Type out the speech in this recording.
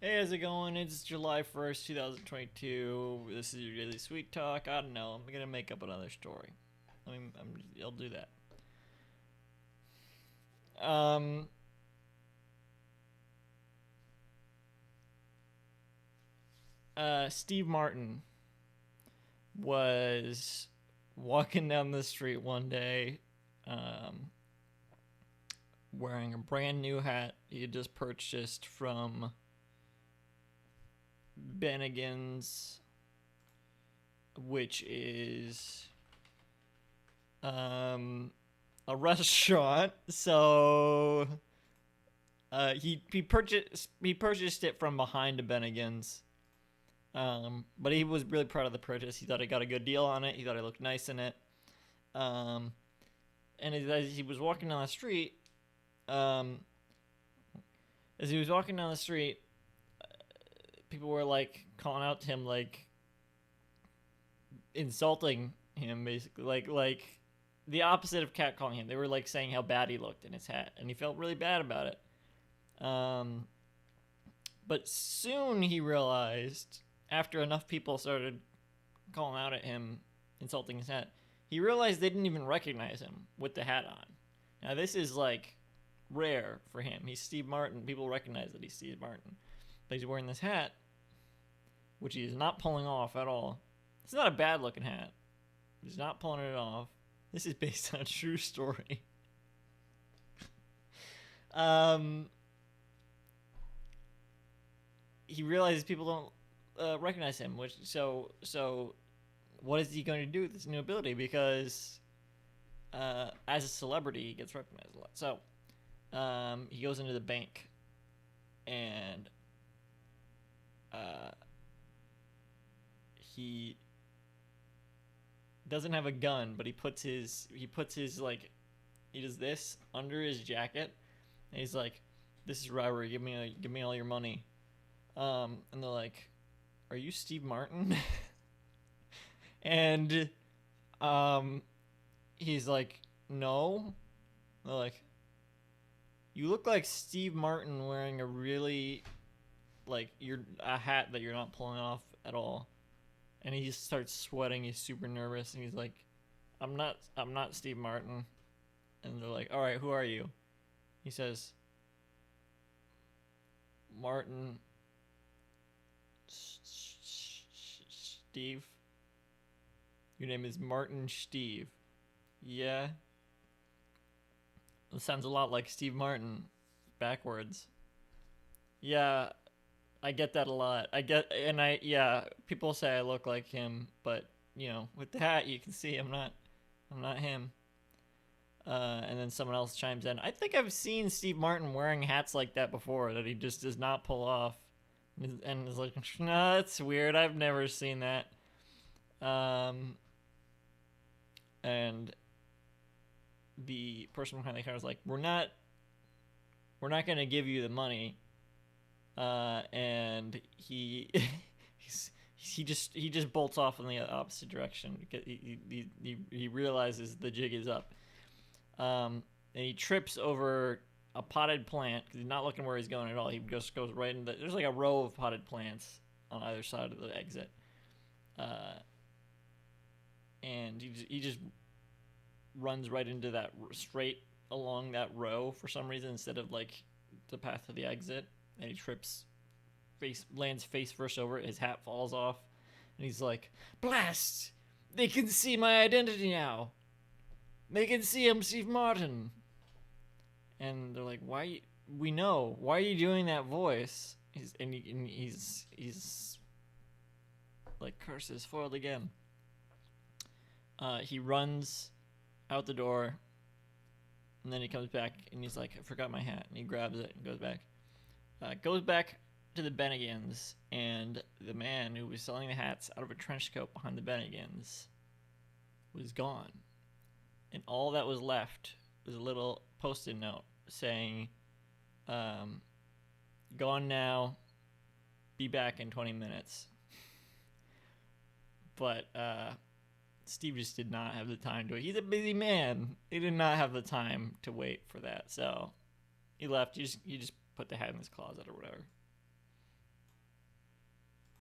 Hey, how's it going? It's July 1st, 2022. This is your daily sweet talk. I don't know. I'm gonna make up another story. I'll do that. Um, Steve Martin was walking down the street one day, um, wearing a brand new hat he had just purchased from Bennigan's, which is um a restaurant. So he purchased it from behind a Bennigan's. But he was really proud of the purchase. He thought he got a good deal on it. He thought it looked nice in it. Um, and as he was walking down the street, um, as he was walking down the street, people were like calling out to him, like insulting him, basically, like the opposite of catcalling him. They were like saying how bad he looked in his hat, and he felt really bad about it. But soon he realized, after enough people started calling out at him, insulting his hat, he realized they didn't even recognize him with the hat on. Now, this is like rare for him. He's Steve Martin. People recognize that he's Steve Martin. But he's wearing this hat, which he is not pulling off at all. It's not a bad looking hat. He's not pulling it off. This is based on a true story. um, he realizes people don't recognize him, which so what is he going to do with this new ability? Because as a celebrity, he gets recognized a lot. So he goes into the bank, and he doesn't have a gun, but he puts his like, he does this under his jacket, and he's like, "This is robbery. Give me all your money." And they're like, "Are you Steve Martin?" And he's like, "No." They're like, "You look like Steve Martin wearing a really, like, you're a hat that you're not pulling off at all." And he just starts sweating. He's super nervous, and he's like, I'm not Steve Martin." And they're like, "All right, who are you?" He says, "Martin Steve. Your name is Martin Steve." "Yeah." It sounds a lot like Steve Martin backwards. "Yeah, I get that a lot. Yeah, people say I look like him, but with the hat, you can see I'm not him." And then someone else chimes in, "I think I've seen Steve Martin wearing hats like that before that he just does not pull off." And is like, "No, that's weird. I've never seen that." Um, and the person behind the counter is like, "We're not gonna give you the money." And he just bolts off in the opposite direction because he realizes the jig is up. And he trips over a potted plant because he's not looking where he's going at all. He just goes right into. There's like a row of potted plants on either side of the exit, uh, and he just runs right into that, straight along that row for some reason, instead of like the path to the exit. And he trips, lands face first over it. His hat falls off, and he's like, "Blast! They can see my identity now. They can see I'm Steve Martin." And they're like, "Why? We know. Why are you doing that voice?" He's like, "Curses foiled again." He runs out the door, and then he comes back, and he's like, "I forgot my hat," and he grabs it and goes back. Goes back to the Bennigans, and the man who was selling the hats out of a trench coat behind the Bennigans was gone. And all that was left was a little post-it note saying, "Gone now, be back in 20 minutes." But Steve just did not have the time to wait. He's a busy man. He did not have the time to wait for that. So he left. He just put the hat in his closet or whatever.